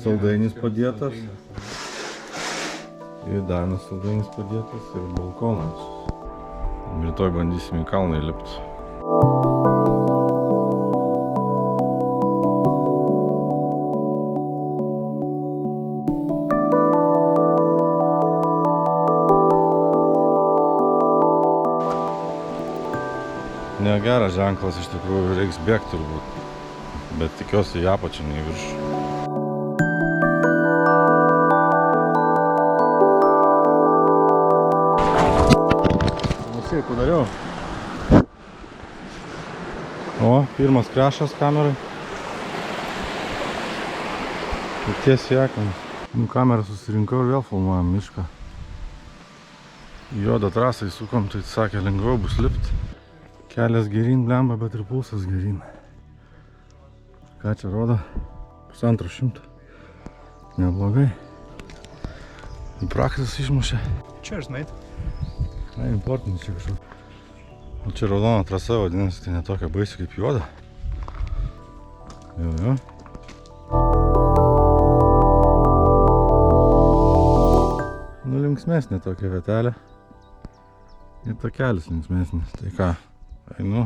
saldainis padėtas. Ir dar vienas saldainis padėtas ir balkonas. Rytoj bandysim į kalną įlipti. Negeras ženklas, iš tikrųjų, reiks bėgti turbūt, bet tikiuosi į apačią, ne į viršų. Visai padariau. O, pirmas krešas kamerai. Ir tiesiai akmenį. Kamerą susirinkau ir vėl filmuojam mišką. Į juodą trasą įsukom, tai sakė, lengviau bus lipti. Kelias geryn, blemba, bet ir pulsas geryn. Ką čia rodo? 150. Neblogai. Į praksas išmušė. Cheers, mate. Na, importinis čia kažkoks. O čia raudona trasa, vadinasi, tai netokia baisi kaip juoda. Jo. Nu, linksmesnė tokia vietelė. Ir takelis linksmesnis. Tai ką? Einu.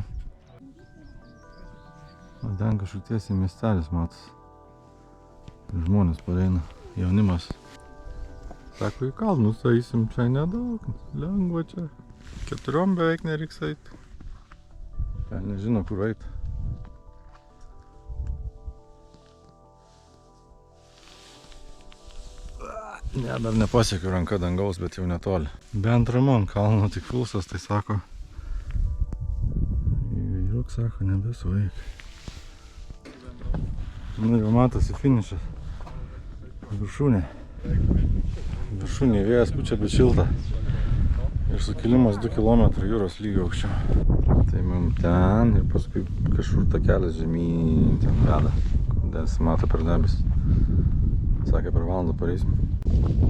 O ten kažkur tiesiai miestelis matos. Žmonės pareina. Jaunimas. Sako, į kalnus eisim, čia nedaug. Lengva čia. 4 beveik nereiks eit. Ten nežino, kur eit. Ne, dar nepasiekiu ranka dangaus, bet jau netoli. Bent ramu ant kalno, tik pulsas, tai sako. Juk sako, nebesueik. Nu, jau matosi finišas. Viršūnė. Viršūnė vėjas pučia, bet šilta. Ir sukilimas 2 km jūros lygio aukščiau. Tai mum ten ir paskui kažkur takelis žemyn ten veda. Dėl mato per debes. Sakė, per valandą pareisim.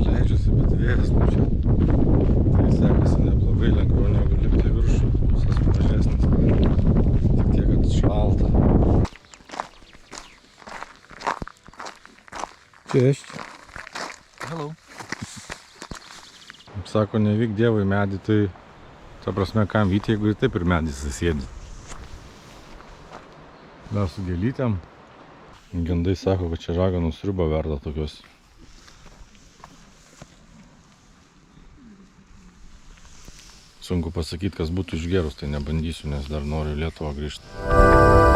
Leidžiasi, bet vėjas pučia. Tai sekasi neblogai, lengviau negu lipti viršų. Pusas mažesnis. Tik tiek, kad šalta. Cześć. Hello. Sako, nevyk Dievui medį, tai ta prasme, kam vyti, jeigu ir taip ir medis susėdi. Dar su gėlytėm. Gandai sako, kad čia raganų sriuba verda tokios. Sunku pasakyti, kas būtų išgerus, tai nebandysiu, nes dar noriu į Lietuvą grįžti.